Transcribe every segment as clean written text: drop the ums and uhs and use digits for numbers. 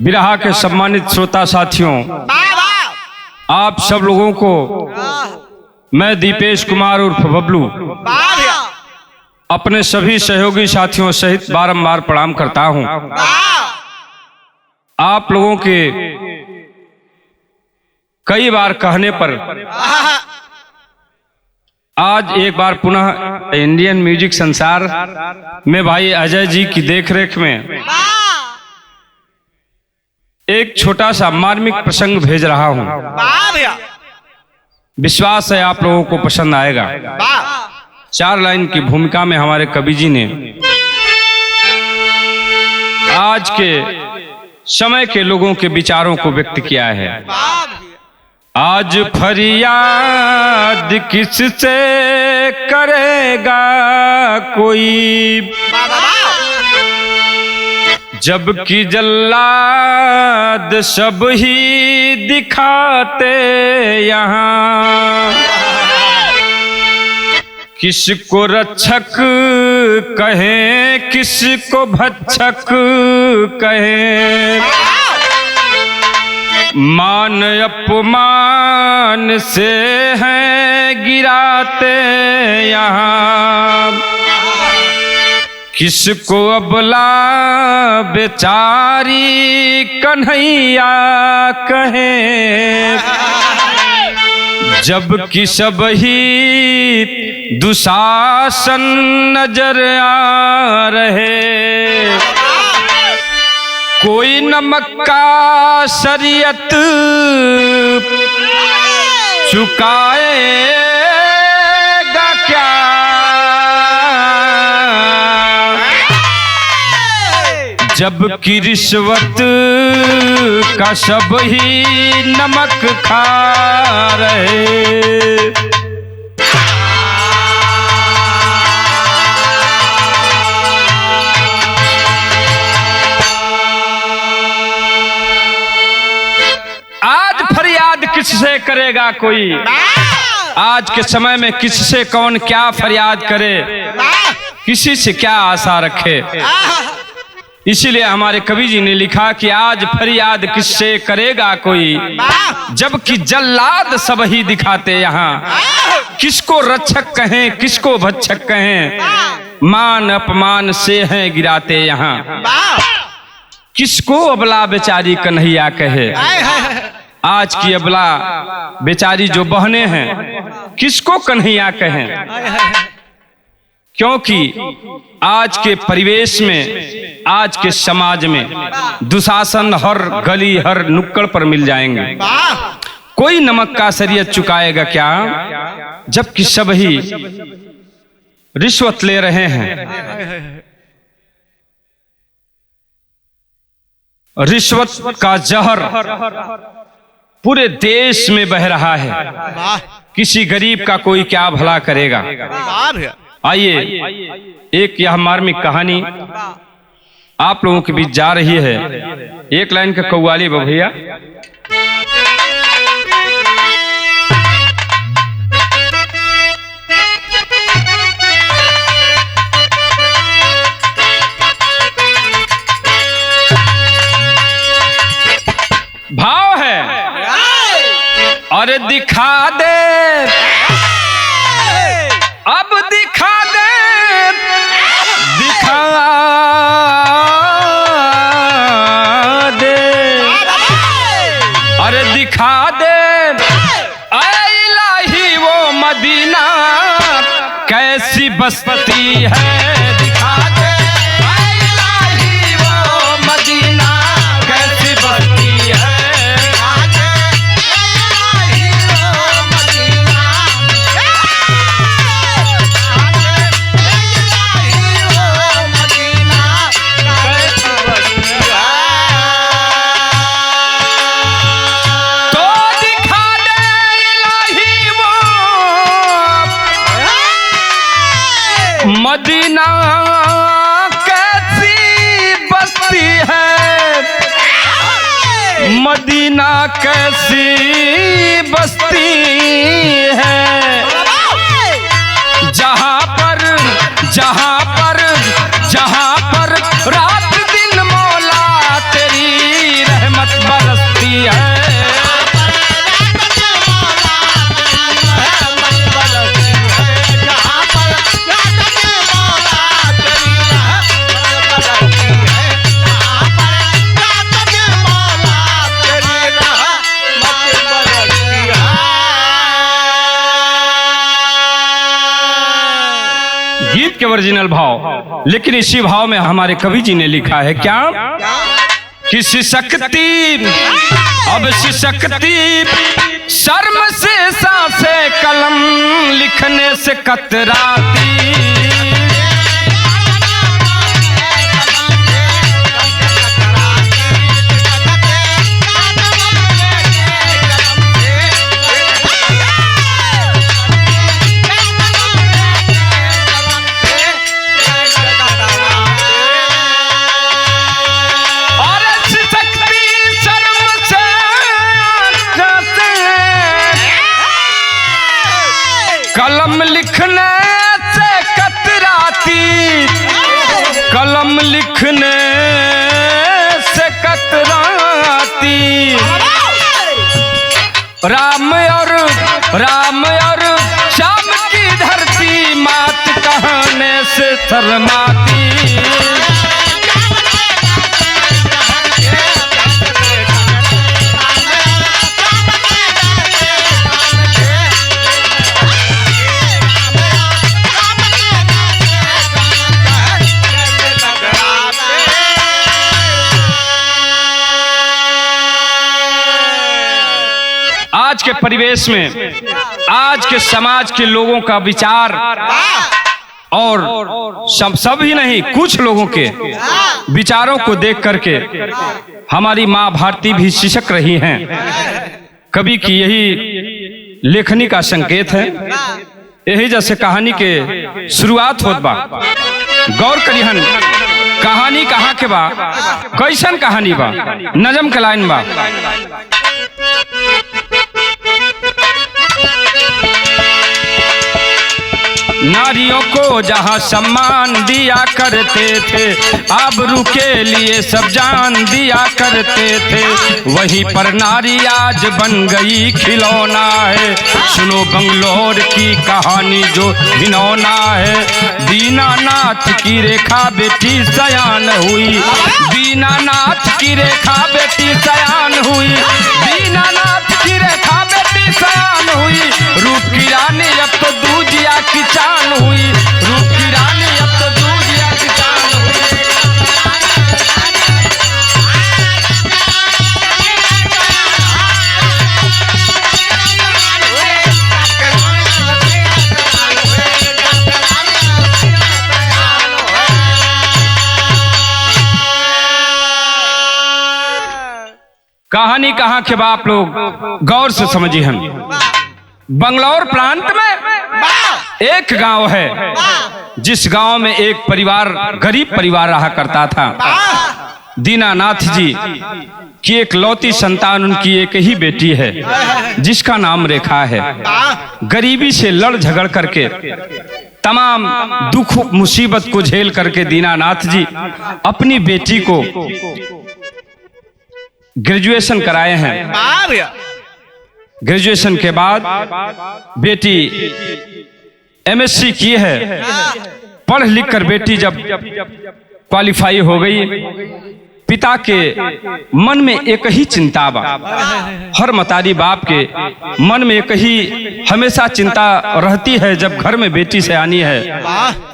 बिरहा के सम्मानित श्रोता साथियों, आप सब लोगों को मैं दीपेश कुमार उर्फ बबलू अपने सभी सहयोगी साथियों सहित बारंबार प्रणाम करता हूं। आप लोगों के कई बार कहने पर आज एक बार पुनः इंडियन म्यूजिक संसार में भाई अजय जी की देखरेख में एक छोटा सा मार्मिक प्रसंग भेज रहा हूं। विश्वास है आप लोगों को पसंद आएगा। 4 लाइन की भूमिका में हमारे कवि जी ने आज के समय के लोगों के विचारों को व्यक्त किया है। आज फरियाद किससे करेगा कोई, जबकि जल्लाद सब ही दिखाते यहाँ। किसको रक्षक कहें किसको भक्षक कहें, मान अपमान से हैं गिराते यहाँ। किसको अबला बेचारी कन्हैया कहें, जबकि सब ही दुशासन नजर आ रहे। कोई नमक का शरीयत चुकाएगा क्या, जबकि रिश्वत का सब ही नमक खा रहे। आज फरियाद किससे करेगा कोई, आज के समय में किससे कौन क्या फरियाद करे, किसी से क्या आशा रखे। इसीलिए हमारे कवि जी ने लिखा कि आज फरियाद किससे करेगा कोई, जबकि जल्लाद सब ही दिखाते यहाँ। किसको रक्षक कहें किसको भक्षक कहें, मान अपमान से हैं गिराते यहाँ। किसको अबला बेचारी कन्हैया कहे, आज की अबला बेचारी जो बहनें हैं किसको कन्हैया कहें। क्योंकि आज के परिवेश में, आज के समाज में दुशासन हर गली हर नुक्कड़ पर मिल जाएंगे। कोई नमक का शरीयत चुकाएगा क्या, जबकि सब ही रिश्वत ले रहे हैं। रिश्वत का जहर पूरे देश में बह रहा है। किसी गरीब का कोई क्या भला करेगा। आइए एक यह मार्मिक कहानी आप लोगों के बीच जा रही है। एक लाइन का कव्वाली भैया। भाव है और दिखा दे, अब दिखा दे, दिखा दे, अरे दिखा दे ऐ इलाही वो मदीना कैसी बस्ती है। दिखा दे ऐ इलाही वो मदीना कैसी बस्ती है। मदीना कैसी बस्ती है, मदीना कैसी बस्ती है, जहाँ पर जहाँ पर जहाँ पर रात दिन मौला तेरी गीत के ओरिजिनल भाव, लेकिन इसी भाव में हमारे कवि जी ने लिखा है क्या कि सिसकती अब सिसकती शर्म से सांसे कलम लिखने से कतराती। कलम लिखने से कतराती, कलम लिखने से कतराती। राम और श्याम की धरती मात कहने से शर्माती। आज के परिवेश में, आज के समाज के लोगों का विचार और सब ही नहीं, कुछ लोगों के विचारों को देख करके हमारी माँ भारती भी सिसक रही हैं। कवि की यही लेखनी का संकेत है। यही जैसे कहानी के शुरुआत होत बा, गौर करिहन कहानी कहाँ के बा, कैसन कहानी बा। नजम के लाइन बा, नारियों को जहाँ सम्मान दिया करते थे, आबरू के लिए सब जान दिया करते थे, वहीं पर नारी आज बन गई खिलौना है। सुनो बंगलोर की कहानी जो घिनौना है। दीनानाथ की रेखा बेटी सयान हुई, दीनानाथ की रेखा बेटी सयान हुई, दीनानाथ की रेखा बेटी सयान हुई। रूप की रानी अब तो दूजिया की चान हुई, रूप की रानी अब तो दूजिया की चान हुई। कहानी कहाँ के बाप लोग गौर से समझिए। हम बंगलौर प्रांत में एक गांव है, जिस गांव में एक परिवार, गरीब परिवार रहा करता था। दीनानाथ जी की एक लौती संतान, उनकी एक ही बेटी है जिसका नाम रेखा है। गरीबी से लड़ झगड़ करके, तमाम दुख मुसीबत को झेल करके दीनानाथ जी अपनी बेटी को ग्रेजुएशन कराए हैं। ग्रेजुएशन के बाद बेटी एमएससी की है। पढ़ लिख कर बेटी जब क्वालिफाई हो गई, पिता के मन में एक ही चिंता बा। हर मतारी बाप के मन में एक ही हमेशा चिंता रहती है, जब घर में बेटी से आनी है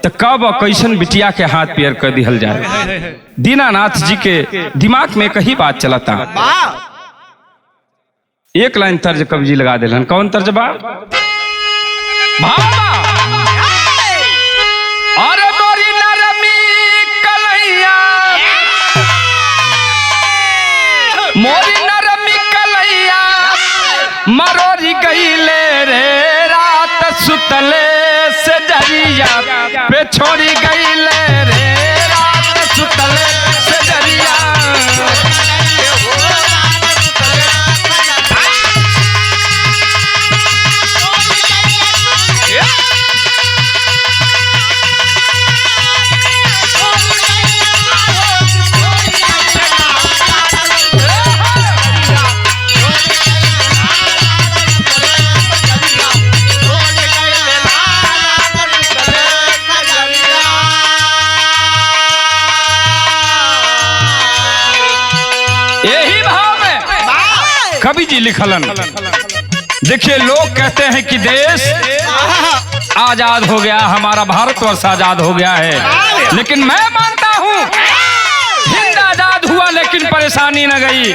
तो कब कैसन बिटिया के हाथ पैर कर दिहल जाए। दीनानाथ जी के दिमाग में एक ही बात चलता। एक लाइन तर्ज कवि जी लगा दिलन। कौन तर्ज बा? अरे मोरी नरमी कलैया, मोरी नरमी कलैया मरोरी गईले रे, रात सुतले से जरिया पे छोड़ी गईले रे, रात सुतले से जरिया। कवि जी लिखलन। देखिए, लोग कहते हैं कि देश आजाद हो गया, हमारा भारतवर्ष आजाद हो गया है। लेकिन मैं मानता हूँ हिंद आजाद हुआ लेकिन परेशानी न गई,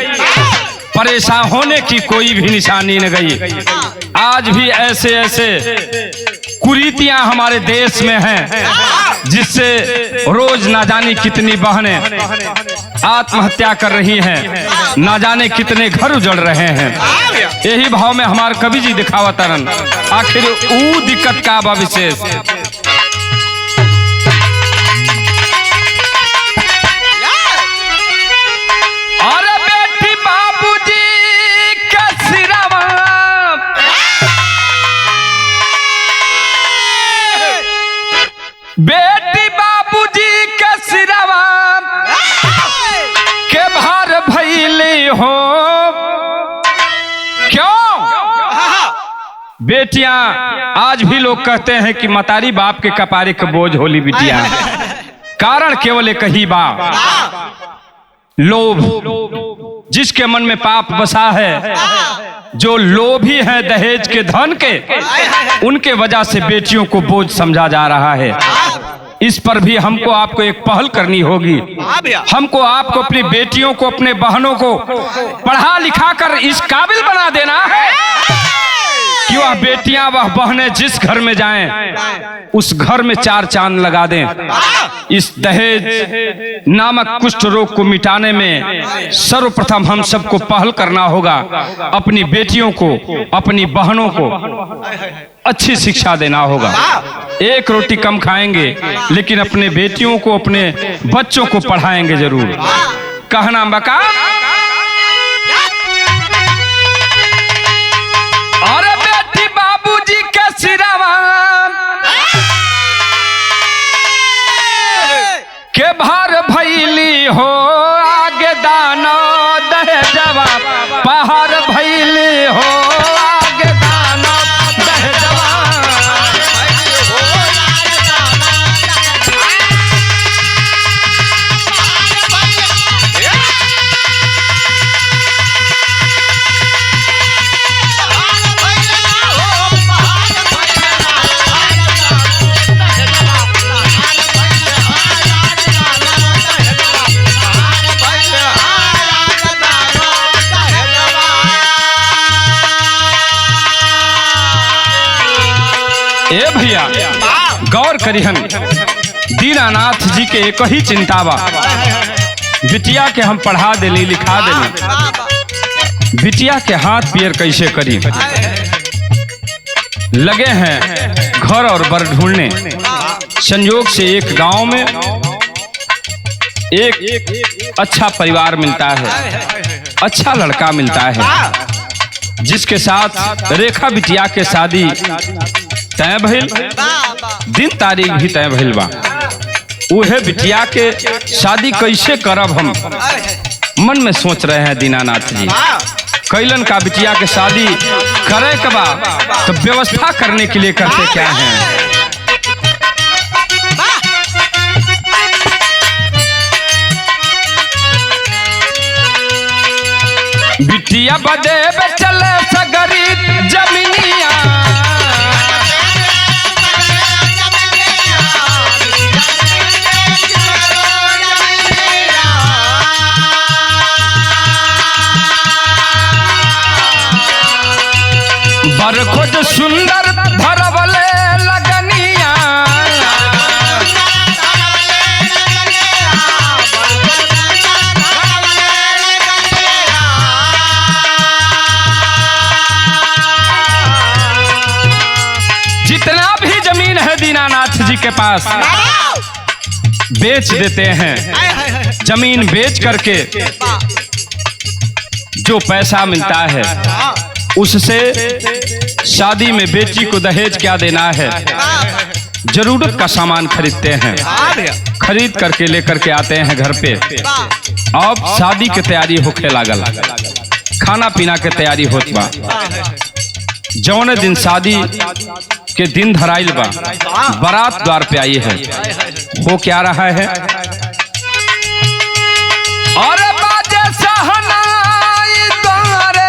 परेशान होने की कोई भी निशानी न गई। आज भी ऐसे ऐसे कुरीतियां हमारे देश में हैं जिससे रोज ना जाने कितनी बहनें आत्महत्या कर रही हैं, ना जाने कितने घर उजड़ रहे हैं। यही भाव में हमारे कवि जी दिखावतरन आखिर ऊ दिक्कत का बा विशेष। बेटी बाबूजी के सिरवा के भार भइली हो, क्यों? बेटियां आज भी लोग कहते हैं कि मतारी बाप के कपारे के बोझ होली बिटिया। कारण केवल एक ही बा, लोभ। जिसके मन में पाप बसा है, जो लोभी हैं दहेज के धन के, उनके वजह से बेटियों को बोझ समझा जा रहा है। इस पर भी हमको आपको एक पहल करनी होगी। हमको आपको अपनी बेटियों को, अपने बहनों को पढ़ा लिखा कर इस काबिल बना देना है कि वह बेटियां, वह बहनें जिस घर में जाएं उस घर में चार चांद लगा दें। इस दहेज नामक कुष्ठ रोग को मिटाने में सर्वप्रथम हम सबको पहल करना होगा। अपनी बेटियों को, अपनी बहनों को अच्छी शिक्षा देना होगा। एक रोटी कम खाएंगे लेकिन अपने बेटियों को, अपने बच्चों को पढ़ाएंगे जरूर। कहना बका और बेटी बाबूजी के सिरवा के भार भइली हो, आगे दाना दहेजवा पहाड़ भइली हो, आगे दाना दहेजवा। ए भैया गौर करिहन, दीनानाथ जी के एक ही चिंता बा, बिटिया के हम पढ़ा देली, लिखा देली, बिटिया के हाथ पैर कैसे करी। लगे हैं घर और बर ढूंढने। संयोग से एक गांव में एक अच्छा परिवार मिलता है, अच्छा लड़का मिलता है, जिसके साथ रेखा बिटिया के शादी तय भइल, दिन तारीख भी तय भइल बा। उहे बिटिया के शादी कैसे करब हम मन में सोच रहे हैं दीनानाथ जी। कैलन का बिटिया के शादी करे के बा तो व्यवस्था करने के लिए करते क्या हैं। बिटिया बदे चले सगरी जमीनिया, बर खुद सुंदर भरवले लगनिया, जितना भी जमीन है दीनानाथ जी के पास बेच देते हैं। जमीन बेच करके जो पैसा मिलता है उससे शादी में बेटी को दहेज क्या देना है, जरूरत का सामान खरीदते हैं। खरीद करके लेकर के आते हैं घर पे। अब शादी की तैयारी होखे लागल, खाना पीना के तैयारी होत बा। जौने दिन शादी के दिन धराइल बा, बारात द्वार पे आई है। हो क्या रहा है, और बाजे सहनाई द्वारे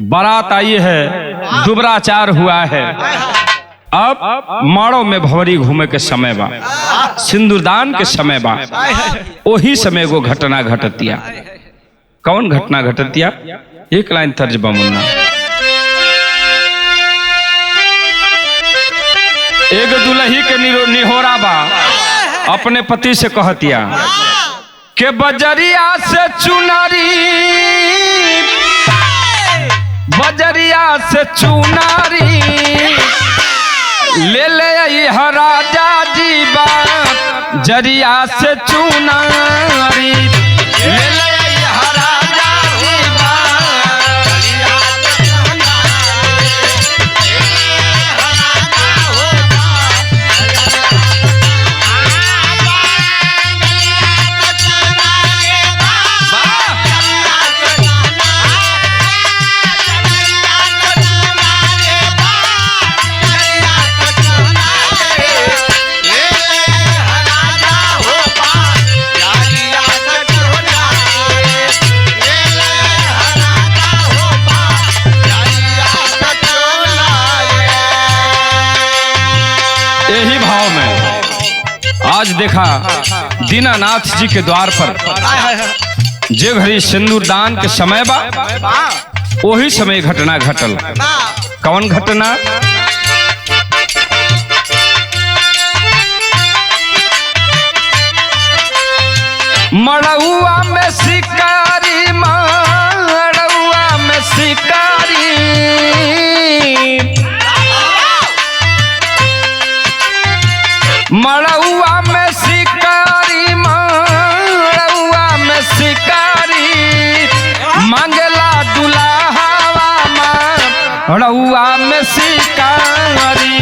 बारात आई है, दुबराचार हुआ है। अब माड़ो में भवरी घूमे के समय बा, सिंदूरदान के समय बा। वही समय को घटना घटतिया। कौन घटना घटतिया? एक लाइन तर्जबा मुन्ना। एक दुल्ही के निहोरा बा अपने पति से कहतिया के बजरिया से चुनारी, बजरिया से चुनारी ले ले राजा जी बा, जरिया से चुनारी ले ले राजा जी बा। यही भाव में आज देखा दीनानाथ जी के द्वार पर जे घड़ी सिंदूरदान के समय बा, वही समय घटना घटल। कौन घटना? मड़ुआ में शिकारी, मड़ुआ में शिकारी मड़ुआ में शिकारी, मड़ुआ में शिकारी मंगला दुल्हावा, मड़ुआ में शिकारी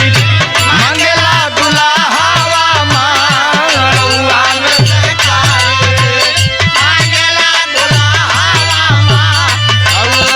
मंगला दुल्हावा, मड़ुआ में शिकारी मंगला दुल्हावा, मड़ुआ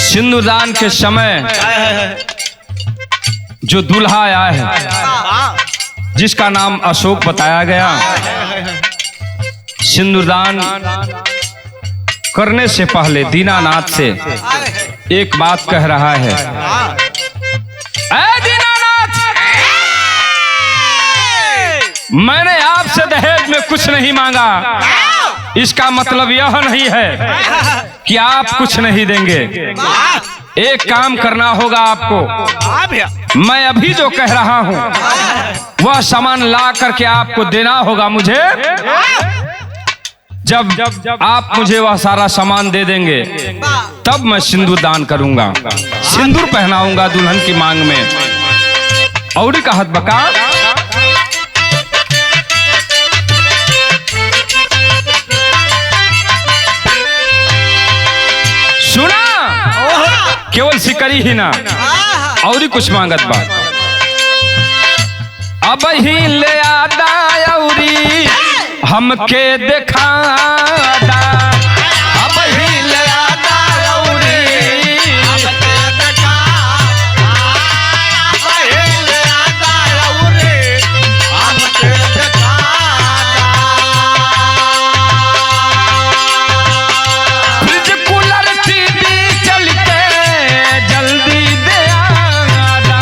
सिंदूरदान के समय जो दूल्हा आया है, जिसका नाम अशोक बताया गया, सिंदूरदान करने से पहले दीनानाथ से एक बात कह रहा है। ऐ दीनानाथ, मैंने आपसे दहेज में कुछ नहीं मांगा। इसका मतलब यह नहीं है कि आप कुछ नहीं देंगे। एक काम करना होगा आपको। मैं अभी जो कह रहा हूं वह सामान ला करके आपको देना होगा मुझे। जब आप मुझे वह सारा सामान दे देंगे तब मैं सिंदूर दान करूंगा, सिंदूर पहनाऊंगा दुल्हन की मांग में। और कहत बका, सुना केवल सिकरी ही ना और कुछ मांगत बा। अब ही ले आदा औरी हमके देखा दा, अब ही ले आदा औरी हमके देखा दा, अब ही ले आदा औरी हमके देखा दा। फ्रिज कूलर टीवी चलते जल्दी दे आदा,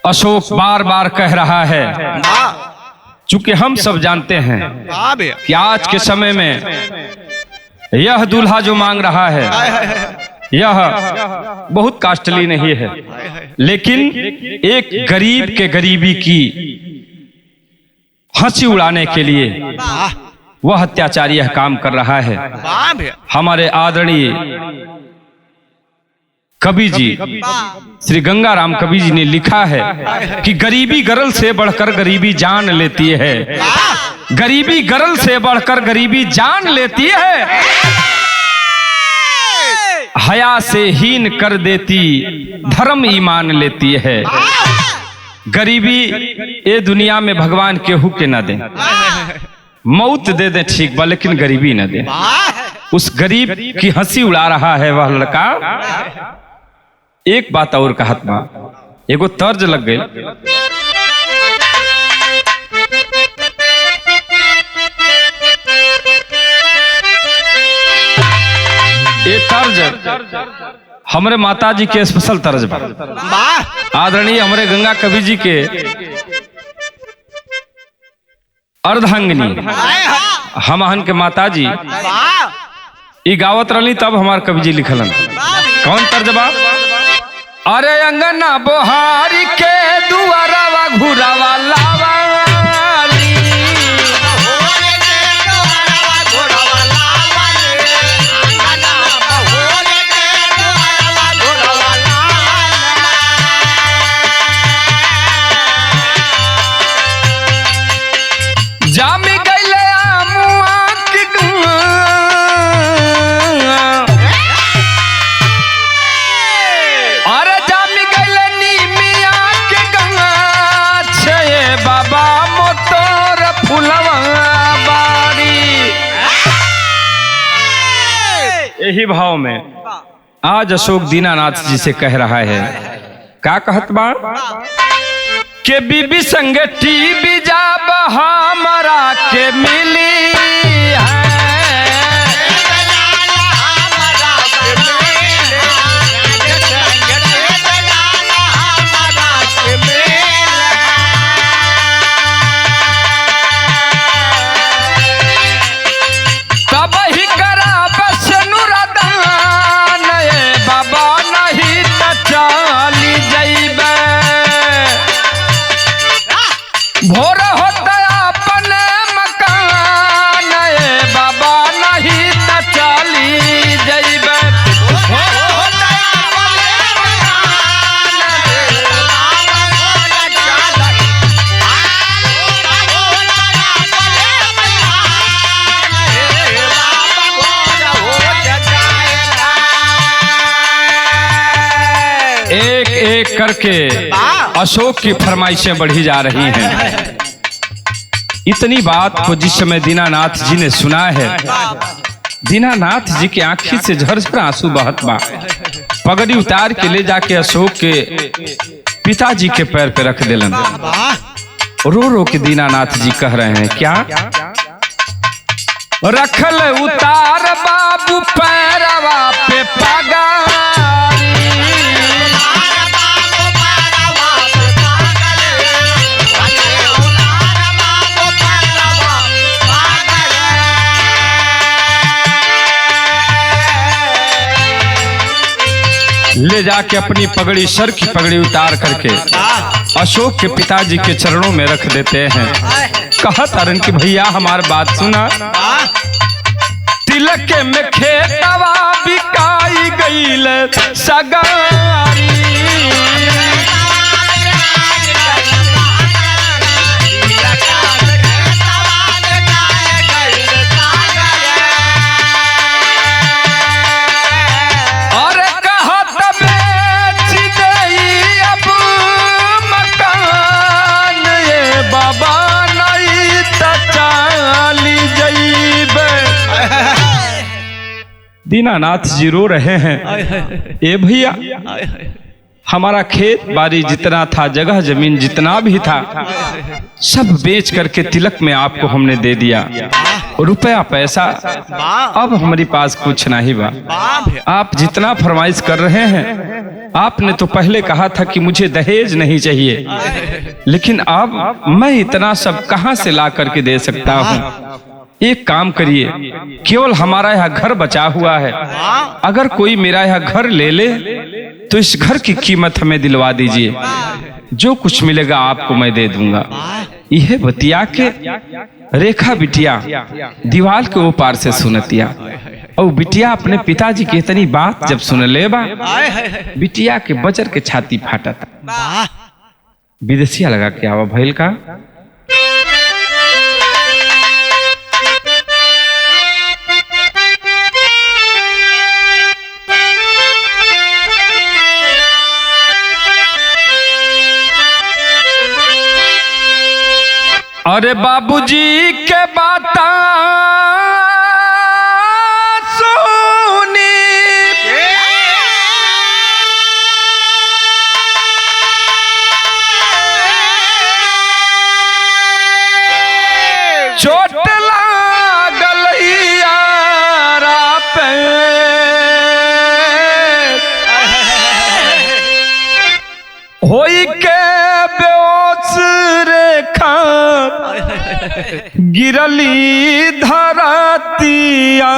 अशोक बार बार कह रहा है, चूंकि हम सब जानते हैं कि आज के समय में यह दूल्हा जो मांग रहा है यह बहुत कास्टली नहीं है, लेकिन एक गरीब के गरीबी की हंसी उड़ाने के लिए वह अत्याचारी यह काम कर रहा है। हमारे आदरणीय कवि जी श्री गंगाराम कवि जी ने लिखा है कि गरीबी गरल से बढ़कर गरीबी जान लेती है, गरीबी गरल से बढ़कर गरीबी जान लेती है, हया से हीन कर देती धर्म ईमान लेती है। गरीबी ये दुनिया में भगवान केहू के न दे, मौत दे दे ठीक बा, लेकिन गरीबी न दे। उस गरीब की हंसी उड़ा रहा है वह लड़का। एक बात और कहत बा, एगो तर्ज लग गई। ये तर्ज हमारे माता जी के स्पेशल तर्ज बा। आदरणीय हमारे गंगा कवि जी के अर्धांगिनी हमहन के माता जी ई गावत रही, तब हमार कवि जी लिखलन। कौन तर्ज बा? अरे अंगना बोहारी के दुआरवा घुरावा लावाली, जामी गईले आमुआ की अरे जामी गईले नीमिया के गंगा छे बाबा मोतोर फुलवा बारी। यही भाव में आज अशोक दीनानाथ जी से कह रहा है, क्या कहत बा के बीबी संग टीबी जा हमारा के मिली है, तब ही करा बस नुरादान बाबा नहीं त चाली जइबे, भोर होता अपने मकान बाबा नहीं त चाली जइबे। एक एक करके अशोक की फरमाइशें बढ़ी जा रही हैं। इतनी बात को जिस समय दीनानाथ जी ने सुना है, दीनानाथ जी की आंखी से झरझर आंसू बहत बा। पगड़ी उतार के ले जाके अशोक के पिताजी के पैर पे रख दिलन। रो रो के दीनानाथ जी कह रहे हैं, क्या रखल उतार बाबू पैरवा पे पगारी, ले जाके अपनी पगड़ी, सर की पगड़ी उतार करके अशोक के पिताजी के चरणों में रख देते हैं। कहा तारन कि भैया हमारी बात सुना, तिलक में खेतवा बिकाई गईल सगारी, दीनानाथ जी रो रहे हैं। ए भैया, हमारा खेत बाड़ी जितना था, जगह जमीन जितना भी था, सब बेच करके तिलक में आपको हमने दे दिया। रुपया पैसा अब हमारे पास कुछ नहीं बा। आप जितना फरमाइश कर रहे हैं आपने तो पहले कहा था कि मुझे दहेज नहीं चाहिए, लेकिन अब मैं इतना सब कहां से ला करके दे सकता हूं? एक काम करिए, केवल हमारा यह घर बचा हुआ है, अगर कोई मेरा यह घर ले ले तो इस घर की कीमत हमें दिलवा दीजिए, जो कुछ मिलेगा आपको मैं दे दूंगा। यह बतिया के रेखा बिटिया दीवार के ऊपर से सुनतिया, और बिटिया अपने पिताजी की इतनी बात जब सुन ले बा, बिटिया के बजर के छाती फाटा था। विदेशिया लगा के आवा भैल का। अरे बाबूजी के बाता सुनी, चोट लागल यारा पे, होई के बेहोश रेखा गिरली धरतिया।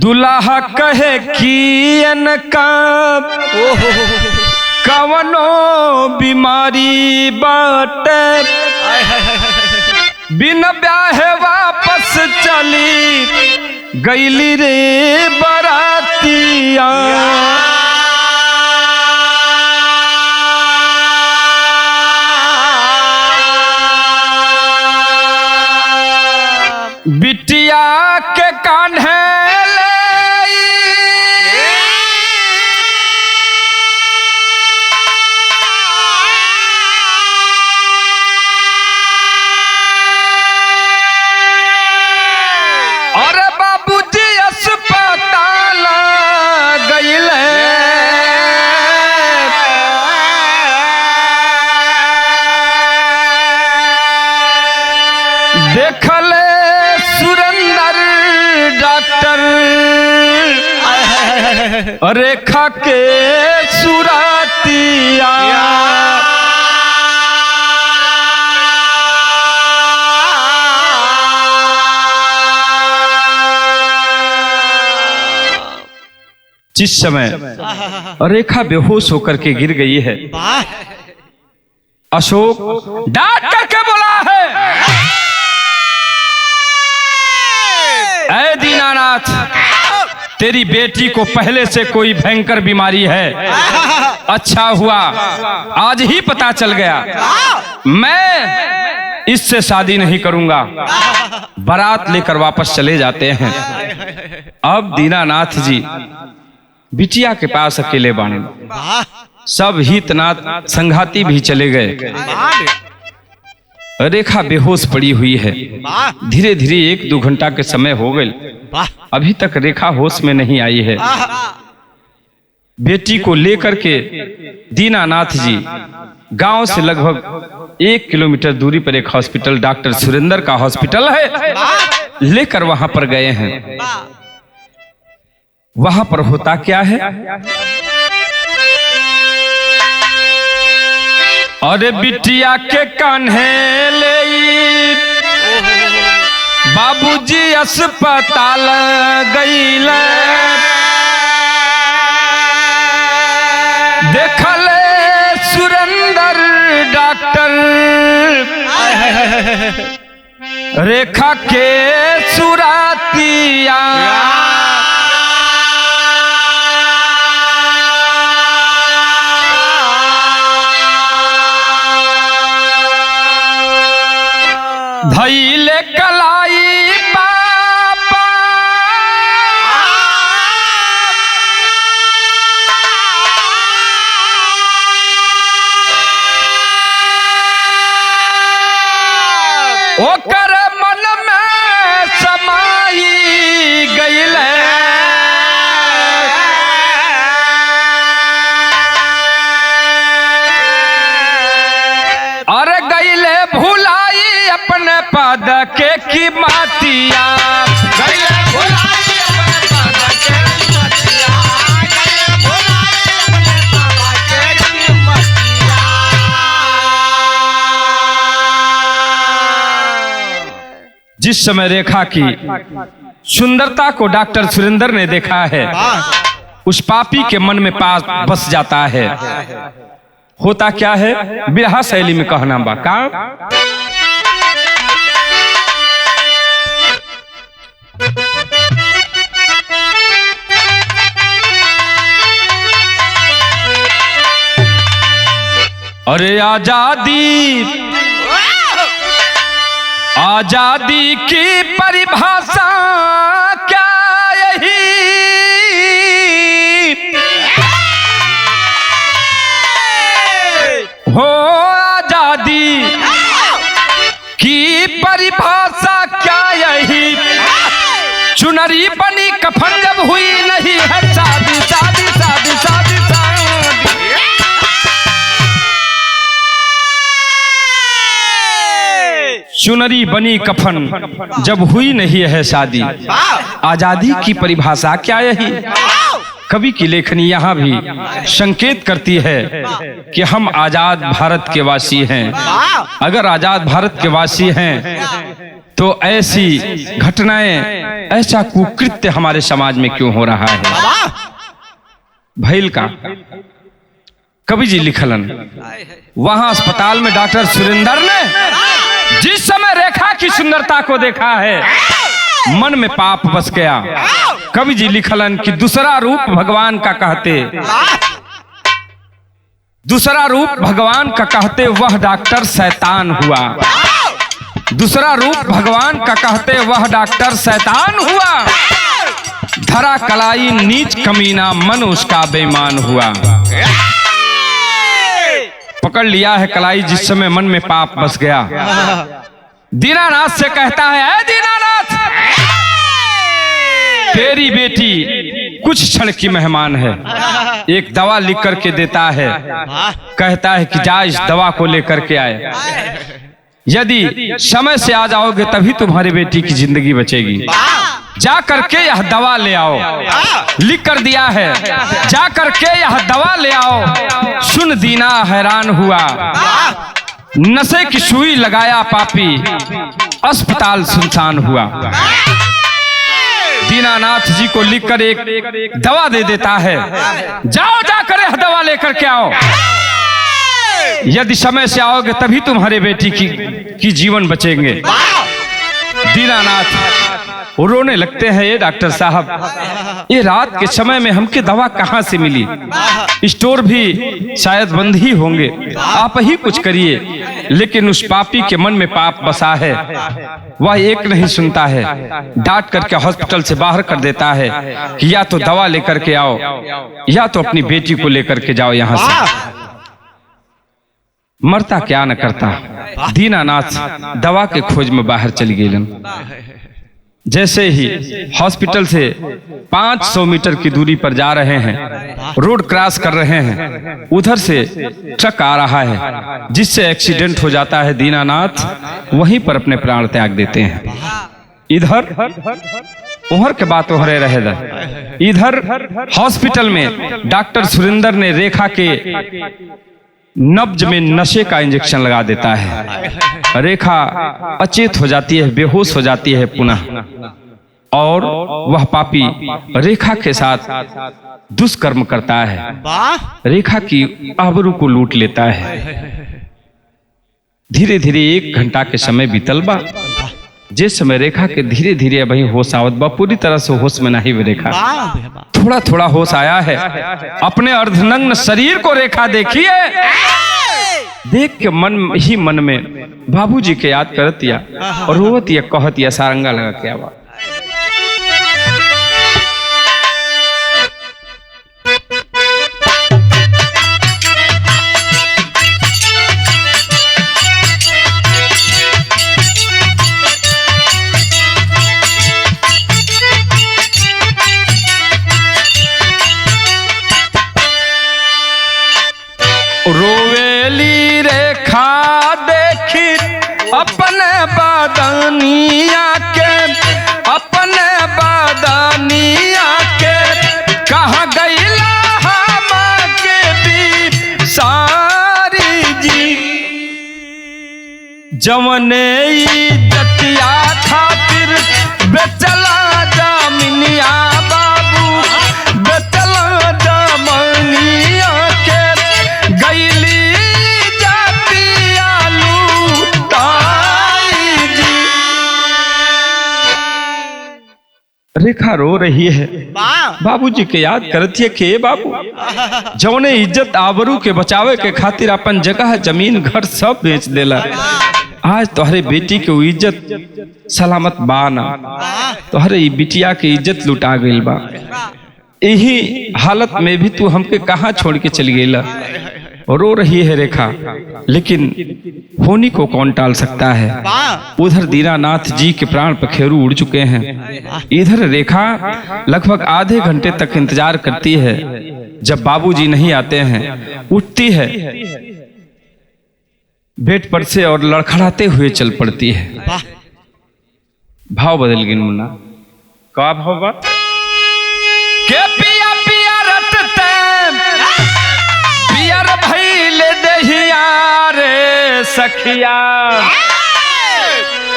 दुल्हा कहे कि इनका कवनो बीमारी बाटे, बिन ब्याहे वापस चली गईली रे बरातिया। बिटिया के कान्हे देखले सुरेंद्र डॉक्टर रेखा के सुरातिया। जिस समय रेखा बेहोश होकर के गिर गई है, अशोक डांट करके बोला है, ऐ दीनानाथ, तेरी बेटी को पहले से कोई भयंकर बीमारी है। अच्छा हुआ आज ही पता चल गया, मैं इससे शादी नहीं करूंगा। बारात लेकर वापस चले जाते हैं। अब दीनानाथ जी बिटिया के पास अकेले बाने, सब हितनाथ संघाती भी चले गए। रेखा बेहोश पड़ी हुई है। धीरे धीरे 1-2 घंटा के समय हो गए, अभी तक रेखा होश में नहीं आई है। बेटी को लेकर के दीनानाथ जी गांव से लगभग 1 किलोमीटर दूरी पर एक हॉस्पिटल, डॉक्टर सुरेंद्र का हॉस्पिटल है, लेकर वहां पर गए हैं। वहां पर होता क्या है, अरे बिटिया के कान्हे ले बाबूजी अस्पताल गईल, देखले सुरेंद्र डॉक्टर रेखा के सुरातिया। धैले कलाई पापा ओकर मन में समाई गईले, अरे गईले भूला पद के की मातिया गईले भुलाई अपने पद के की मतिया गईले भुलाई अपने पद के की मतिया। जिस समय रेखा की सुंदरता को डॉक्टर सुरेंद्र ने देखा है, उस पापी के मन में पास बस जाता है। होता क्या है, बिरहा शैली में कहना बा का अरे आजादी आजादी की परिभाषा क्या यही हो, आजादी की परिभाषा क्या यही, चुनरी बनी कफन जब हुई नहीं है शादी शादी शादी शादी शादी। चुनरी बनी कफन जब हुई नहीं है शादी, आजादी की परिभाषा क्या यही। कवि की लेखनी यहाँ भी संकेत करती है कि हम आजाद भारत के वासी हैं। अगर आजाद भारत के वासी हैं तो ऐसी घटनाएं, ऐसा कुकृत्य हमारे समाज में क्यों हो रहा है। भैल का कवि जी लिखलन, वहां अस्पताल में डॉक्टर सुरेंद्र ने जिस समय रेखा की सुंदरता को देखा है, मन में पाप बस गया। कवि जी लिखलन कि दूसरा रूप भगवान का कहते, दूसरा रूप भगवान का कहते वह डॉक्टर शैतान हुआ। दूसरा रूप भगवान का कहते वह डॉक्टर शैतान हुआ। धरा कलाई नीच कमीना मन उसका बेईमान हुआ। पकड़ लिया है कलाई जिस समय मन में पाप बस गया। दीनानाथ से कहता है, ऐ दीनानाथ, तेरी बेटी कुछ क्षण की मेहमान है। एक दवा लिख करके देता है, कहता है कि जा इस दवा को लेकर के आए। यदि समय से आ जाओगे तभी तुम्हारी बेटी की जिंदगी बचेगी। जा करके यह दवा ले आओ। लिख कर दिया है, जा करके यह दवा ले आओ। सुन दीना हैरान हुआ, नशे की सुई लगाया पापी, अस्पताल सुनसान हुआ। दीनानाथ जी को लिखकर एक दवा दे देता है, जाओ जाकर यह दवा लेकर के आओ। यदि समय से आओगे तभी तुम्हारे बेटी की जीवन बचेंगे। दीनानाथ रोने लगते हैं, ये डॉक्टर साहब, ये रात के समय में हमके दवा कहाँ से मिली। स्टोर भी शायद बंद ही होंगे, आप ही कुछ करिए। लेकिन उस पापी के मन में पाप बसा है, वह एक नहीं सुनता है। डांट करके हॉस्पिटल से बाहर कर देता है कि या तो दवा लेकर के आओ या तो अपनी बेटी को लेकर के जाओ यहाँ से। मरता क्या न करता। दीनानाथ दवा के खोज में बाहर चली गई। जैसे ही हॉस्पिटल से 500 मीटर की दूरी पर जा रहे हैं, रोड क्रॉस कर रहे हैं, उधर से ट्रक आ रहा है जिससे एक्सीडेंट हो जाता है। दीनानाथ वहीं पर अपने प्राण त्याग देते हैं। इधर उहर के बात उहरे रहे। इधर हॉस्पिटल में डॉक्टर सुरेंद्र ने रेखा के नब्ज में नशे का इंजेक्शन लगा देता है। रेखा अचेत हो जाती है, बेहोश हो जाती है पुनः, और वह पापी रेखा के साथ दुष्कर्म करता है। रेखा की आबरू को लूट लेता है। धीरे धीरे 1 घंटा के समय बीतल बा। जिस समय रेखा के धीरे धीरे वही होश आवत बा, पूरी तरह से होश में नहीं। रेखा थोड़ा थोड़ा होश आया है। अपने अर्धनग्न शरीर को रेखा देखिए, देख के मन में बाबूजी के याद करतिया और रोवतिया, कहतिया, सारंगा लगा के आवा। रोवेली रेखा देखी अपने बदन जवने इज्जतिया खातिर बेचला जमीनिया बाबू, बेचला जमीनिया के गईली जातिया लूटाई जी। रेखा रो रही है, बाबूजी के याद करती है कि बाबू जौने इज्जत आबरू के बचावे के खातिर अपन जगह जमीन घर सब बेच देला, आज तोहरे बेटी के इज्जत सलामत बाना, तोहरे बिटिया के इज्जत लुटा गइल बा। यही हालत में भी तू हमके कहाँ छोड़ के चली गईला। रो रही है रेखा, लेकिन होनी को कौन टाल सकता है। उधर दीनानाथ जी के प्राण पखेरु उड़ चुके हैं, इधर रेखा लगभग आधे घंटे तक इंतजार करती है। जब बाबूजी नहीं आते हैं, उठती है बेड पर से और लड़खड़ाते हुए चल पड़ती है। भाव बदल गई मुन्ना, का भाव बा के पिया पिया रटते पियर भइले देहिया रे सखिया,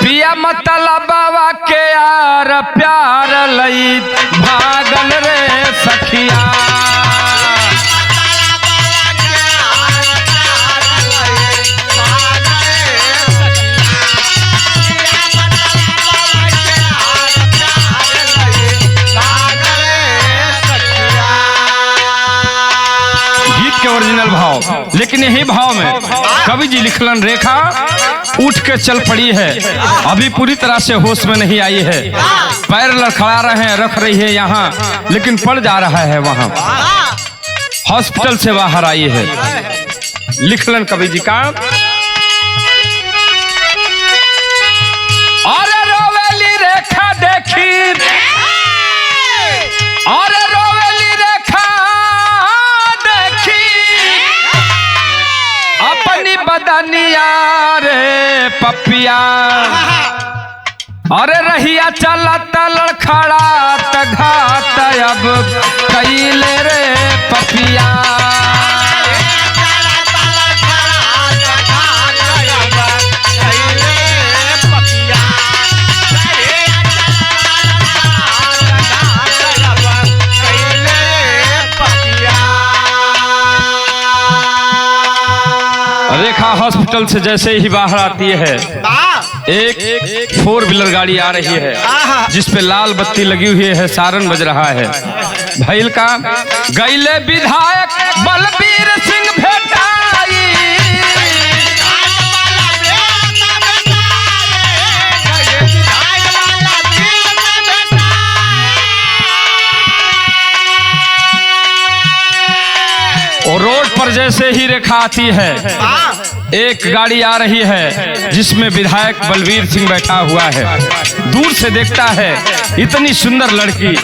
पिया मतलब बाबा के यार प्यार लई भागल रे सखिया। ओरिजिनल भाव, लेकिन यही भाव में कवि जी लिखलन रेखा उठ के चल पड़ी है, अभी पूरी तरह से होश में नहीं आई है, पैर लड़खड़ा रहे हैं, रख रही है यहाँ, लेकिन पड़ जा रहा है वहां। हॉस्पिटल से बाहर आई है। लिखलन कवि जी का, और रोवेली रेखा देखी, और रोवेली रेखा अपनी बदनिया रे पपिया, अरे रहिया चलत लड़खड़ात घात अब कैले रे पपिया। रेखा हॉस्पिटल से जैसे ही बाहर आती है, एक 4 व्हीलर गाड़ी आ रही है जिसपे लाल बत्ती लगी हुई है, सारन बज रहा है। भैल का गईले विधायक बलबीर सिंह भेटाई, और रोड पर जैसे ही रेखा आती है, एक गाड़ी आ रही है जिसमें विधायक बलबीर सिंह बैठा हुआ है। दूर से देखता है इतनी सुंदर लड़की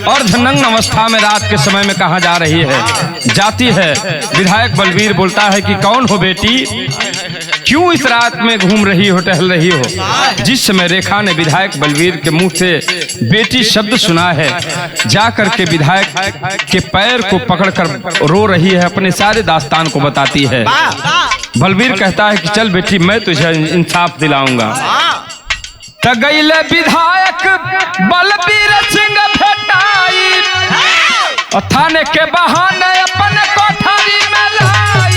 अर्धनग्न अवस्था में रात के समय में कहाँ जा रही है। जाती है, विधायक बलबीर बोलता है कि कौन हो बेटी, क्यों इस रात में घूम रही हो, टहल रही हो। जिस समय रेखा ने विधायक बलबीर के मुंह से बेटी शब्द सुना है, जाकर के विधायक के पैर को पकड़कर रो रही है, अपने सारे दास्तान को बताती है। बलबीर कहता है कि चल बेटी मैं तुझे इंसाफ दिलाऊंगा। त गईले विधायक बलबीर सिंह भेटाई, और थाने के बहाने अपने कोठरी में लाई।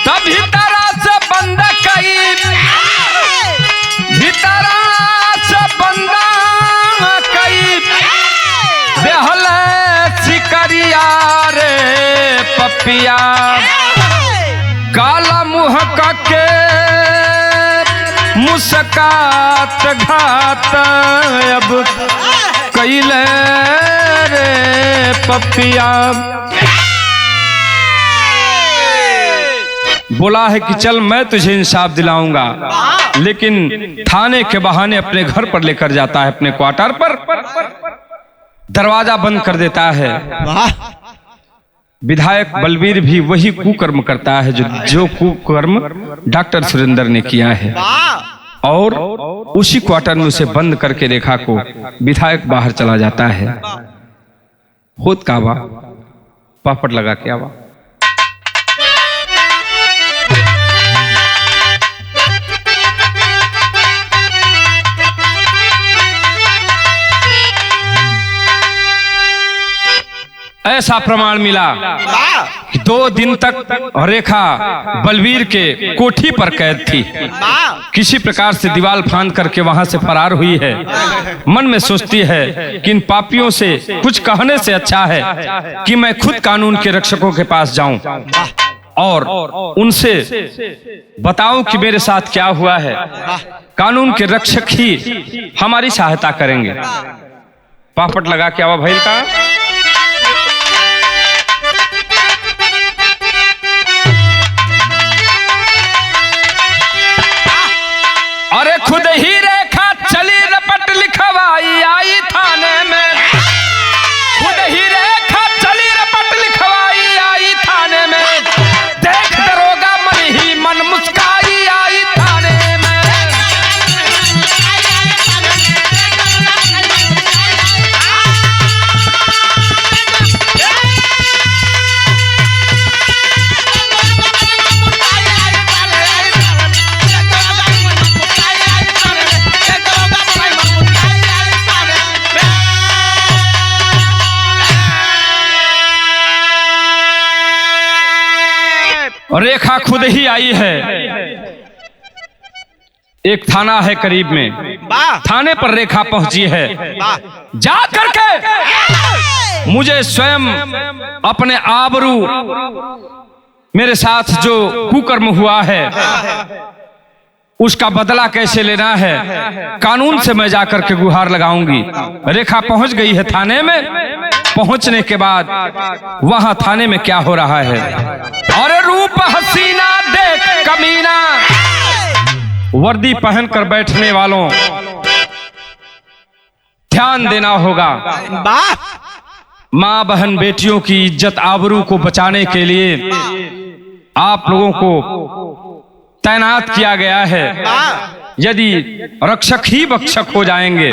तभी तरह से बंद कई, भीतरा से बंदा कई, बेहल सिकरिया रे पपिया, काला मुँह के मुस्कात घात अब कैले रे पपिया। बोला है कि चल मैं तुझे इंसाफ दिलाऊंगा, लेकिन थाने के बहाने अपने घर पर लेकर जाता है, अपने क्वार्टर पर दरवाजा बंद कर देता है। विधायक बलबीर भी वही कुकर्म करता है जो कुकर्म डॉक्टर सुरेंद्र ने किया है। और उसी क्वार्टर में उसे बंद करके रेखा को विधायक बाहर चला जाता है। खुद काबा पापड़ लगा के आवा। ऐसा प्रमाण मिला कि 2 दिन तक रेखा बलवीर के कोठी पर कैद थी। किसी प्रकार से दीवार फांद करके वहां से फरार हुई है। मन में सोचती है कि इन पापियों से कुछ कहने से अच्छा है कि मैं खुद कानून के रक्षकों के पास जाऊं और उनसे बताऊं कि मेरे साथ क्या हुआ है। कानून के रक्षक ही हमारी सहायता करेंगे। पापड़ लगा के आवा भैल का। अरे खुद ही रेखा चली रपट लिखवाई आई थाने में। खुद ही रेखा चली रपट लिखवाई आई थाने में। देख दरोगा मन ही मन मुस्काई आई थाने में। रेखा खुद ही आई है। एक थाना है करीब में, थाने पर रेखा पहुंची है। जा करके मुझे स्वयं अपने आबरू मेरे साथ जो कुकर्म हुआ है उसका बदला कैसे लेना है, कानून से मैं जाकर के गुहार लगाऊंगी। रेखा पहुंच गई है थाने में। पहुंचने के बाद वहां थाने में क्या हो रहा है। अरे रूप हसीना देख कमीना, वर्दी पहनकर बैठने वालों ध्यान देना होगा। मां बहन बेटियों की इज्जत आबरू को बचाने के लिए आप लोगों को तैनात किया गया है। यदि रक्षक ही बक्षक हो जाएंगे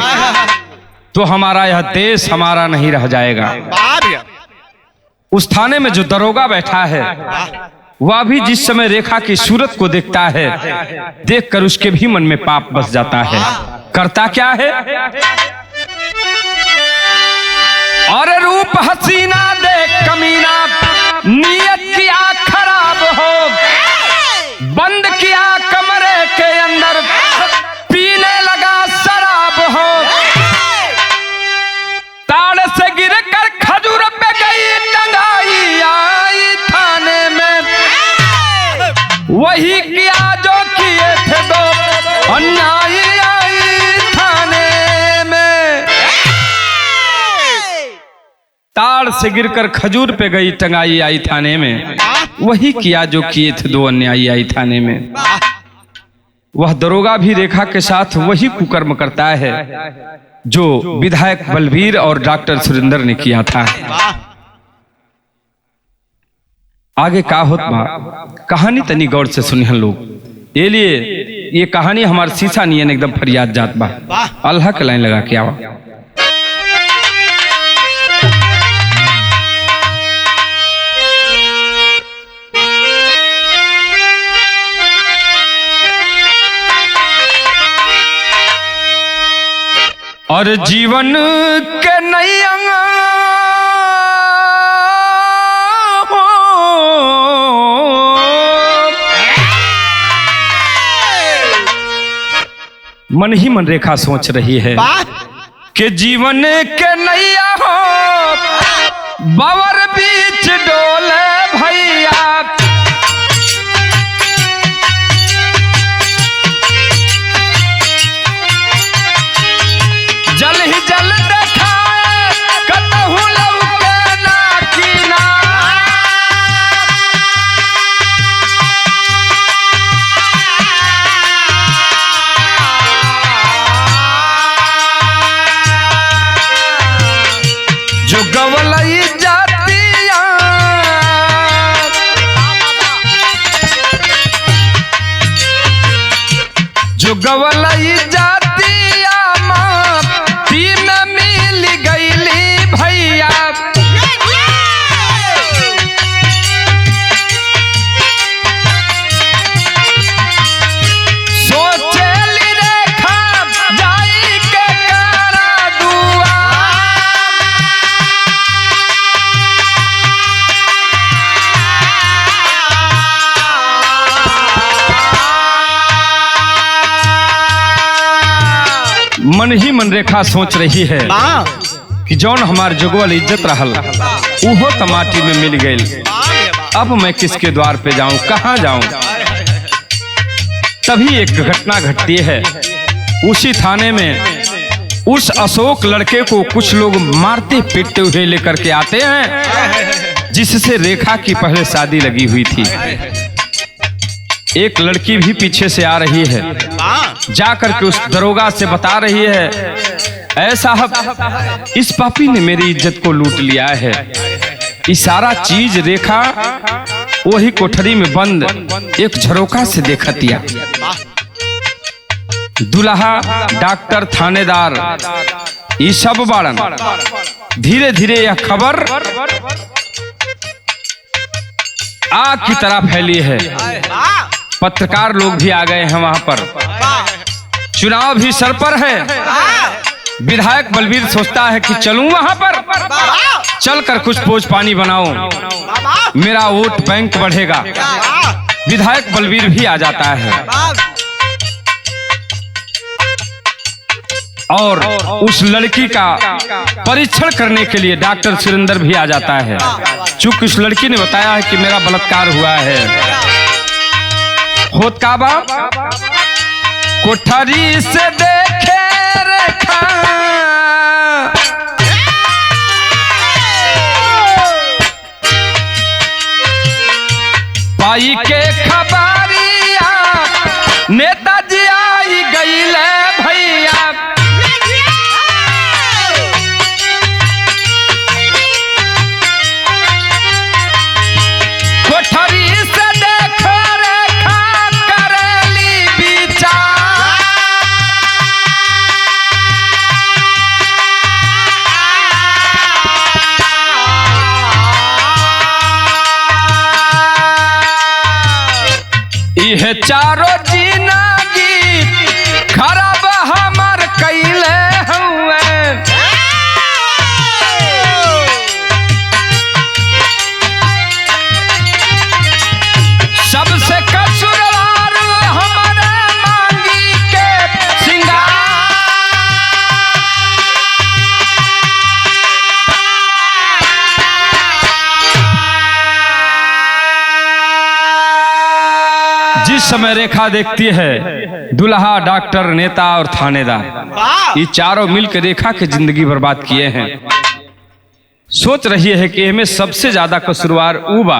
तो हमारा यह देश हमारा नहीं रह जाएगा। उस थाने में जो दरोगा बैठा है वह भी जिस समय रेखा की सूरत को देखता है, देखकर उसके भी मन में पाप बस जाता है। करता क्या है, और रूप हसीना देख कमीना, नीयत किया खराब हो, बंद किया कमरे के अंदर, पीने लगा शराब हो। ताड़ से गिर कर खजूर पे गई टंगाई आई थाने में। वही किया जो किए थे दो अन्यायी आई थाने में। ताड़ से गिरकर खजूर पे गई टंगाई आई थाने में। वही किया जो किए थे दो अन्यायी आई थाने में। वह दरोगा भी रेखा के साथ वही कुकर्म करता है जो विधायक बलवीर और डॉक्टर सुरेंद्र ने किया था। आगे का होत बा कहानी तनी गौर से सुनिहन लोग। ये लिए ये कहानी हमारे शीशा नियन एकदम फरियाद जात बा। अल्लाह के लाइन लगा के आवा। और जीवन के नैया मन ही मन रेखा सोच रही है कि जीवन के नैया हो बावर बीच डोले भैया। जल ही जल देखाए कतहु लौके ना कीना। जो गवलई जातिया जो जुगवल जातिया माटी में मिल गईली भैया। सोचेली रेखा जाई के करा दुआ। मन ही मन रेखा सोच रही है कि जौन हमार जुगवल इज्जत रहल उहो तमाटी में मिल गई। अब मैं किसके द्वार पे जाऊं, कहां जाऊं। तभी एक घटना घटती है। उसी थाने में उस अशोक लड़के को कुछ लोग मारते पीटते हुए लेकर के आते हैं, जिससे रेखा की पहले शादी लगी हुई थी। एक लड़की भी पीछे से आ रही है, जाकर के उस दरोगा से बता रही है, ऐ साहब इस पापी ने मेरी इज्जत को लूट लिया है। ये सारा चीज रेखा वही कोठरी में बंद एक झरोका से देखतिया। दुल्हा, डॉक्टर, थानेदार ये सब बाड़न। धीरे धीरे यह खबर आग की तरह फैली है। पत्रकार लोग भी आ गए हैं वहां पर। चुनाव भी सर पर है। विधायक बलबीर सोचता है कि चलूं वहां पर, चलकर कुछ पोज पानी बनाऊं, मेरा वोट बैंक बढ़ेगा। विधायक बलबीर भी आ जाता है और उस लड़की का परीक्षण करने के लिए डॉक्टर सुरेंद्र भी आ जाता है। चूंकि उस लड़की ने बताया है कि मेरा बलात्कार हुआ है। होत का बाप कोठरी से देखे रेखा, पाई के खबरिया नेताजी आई गईले भैया। कोठरी से देखो रेखा करेली विचार। यह चारों जिंदगी खराब हमर कैले हुए। सबसे कसूरवार हमारे मांगी के सिंगार। जिस समय रेखा देखती है दुल्हा, डॉक्टर, नेता और थानेदार ये चारों मिलकर रेखा की जिंदगी बर्बाद किए हैं। सोच रही है कि हमें सबसे ज्यादा कसूरवार उबा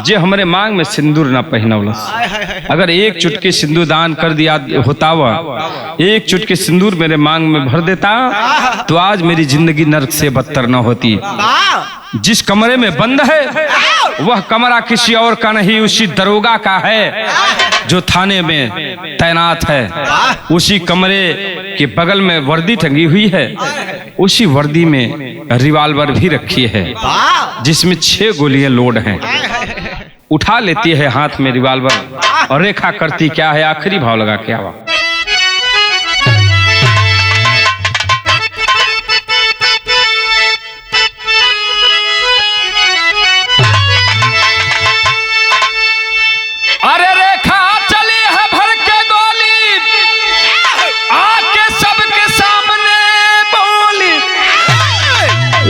जे हमारे मांग में सिंदूर ना पहनवलस। अगर एक चुटकी सिंदूर दान कर दिया होता, वह एक चुटकी सिंदूर मेरे मांग में भर देता तो आज मेरी जिंदगी नर्क से बदतर न होती। जिस कमरे में बंद है वह कमरा किसी और का नहीं, उसी दरोगा का है जो थाने में तैनात है। उसी कमरे के बगल में वर्दी टंगी हुई है, उसी वर्दी में रिवाल्वर भी रखी है जिसमें 6 गोलियां लोड हैं। उठा लेती है हाथ में रिवाल्वर और रेखा करती क्या है, आखिरी भाव लगा के आवा। अरे रेखा चली है भर के गोली, आके सबके सामने बोली,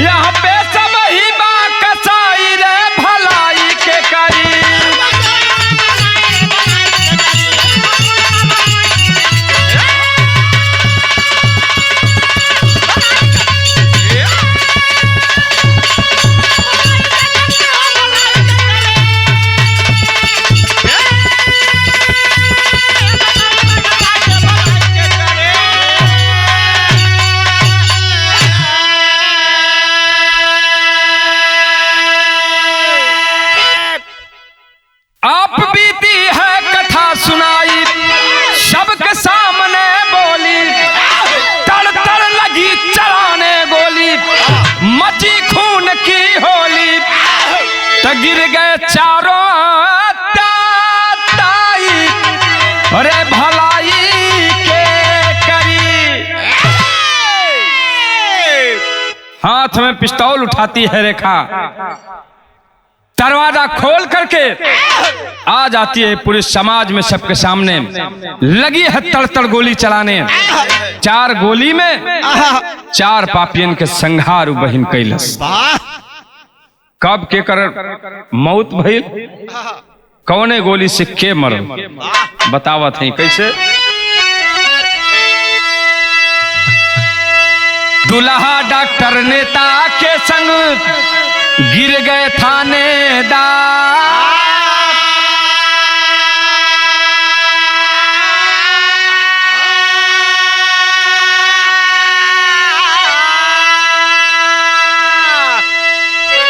यहाँ पे सब ही माँ कसाई रे भलाई के करी। मची खून की होली तो गिर गए चारों ताई, अरे भलाई के करी। हाथ में पिस्तौल उठाती है रेखा, दरवाजा खोल करके आ जाती है पूरे समाज में सबके सामने, लगी है तड़ गोली चलाने। 4 गोली में 4 पापियन के संहार बहिन कैलस। कब के कर मौत भइल, कौने गोली से के मरल, बतावत है कैसे। दुल्हा डॉक्टर नेता के संग गिर गए थानेदार,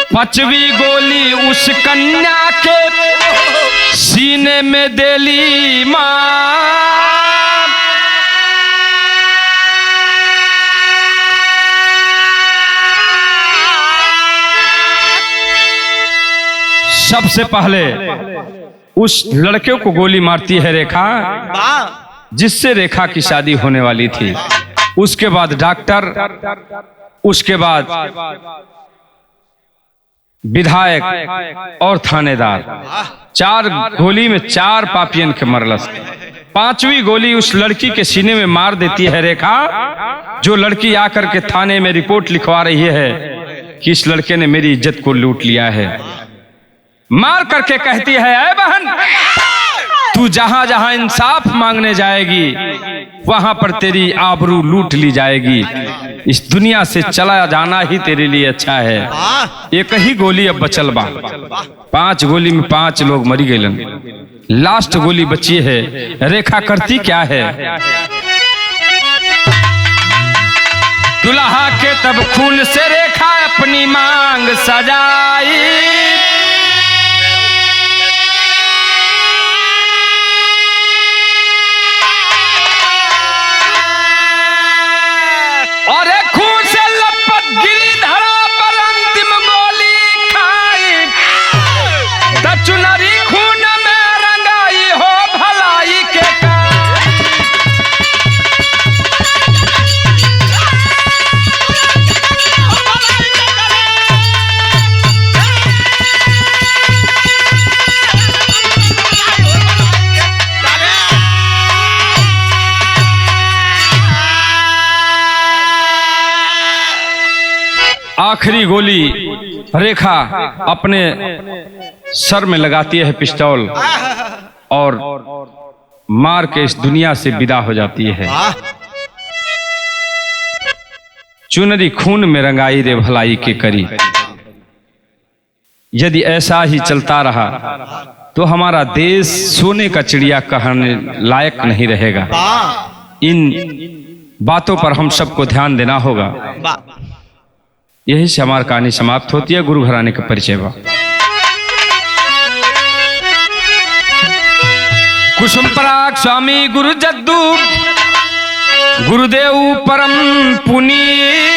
पांचवी गोली उस कन्या के सीने में देली मां। सबसे पहले उस लड़के को गोली मारती है रेखा, जिससे रेखा की शादी होने वाली थी। उसके बाद डॉक्टर, उसके बाद विधायक और थानेदार। 4 गोली में 4 पापियन के मरलस। 5वीं गोली उस लड़की के सीने में मार देती है रेखा, जो लड़की आकर के थाने में रिपोर्ट लिखवा रही है कि इस लड़के ने मेरी इज्जत को लूट लिया है। मार करके कहती है, ऐ बहन, तू जहां जहां इंसाफ मांगने जाएगी वहां पर तेरी आबरू लूट ली जाएगी। इस दुनिया से चला जाना ही तेरे लिए अच्छा है। एक ही गोली अब बचल बा, 5 गोली में 5 लोग मरी गए। लास्ट गोली बची है। रेखा करती क्या है, दुल्हा के तब खून से रेखा अपनी मांग सजाई। और खून से लपट गिरी धरा पर अंतिम गोली खाई, चुनरी खून में रंगाई हो भलाई के आखिरी गोली रेखा अपने सर में लगाती है पिस्तौल, और मार के इस दुनिया से विदा हो जाती है। चुनरी खून में रंगाई रे भलाई के करी। यदि ऐसा ही चलता रहा तो हमारा देश सोने का चिड़िया कहने लायक नहीं रहेगा। इन बातों पर हम सबको ध्यान देना होगा। यही से हमारी कहानी समाप्त होती है। गुरु घराने का परिचय बा। कुसुम पराग स्वामी गुरु जद्दू गुरुदेव परम पुनीत।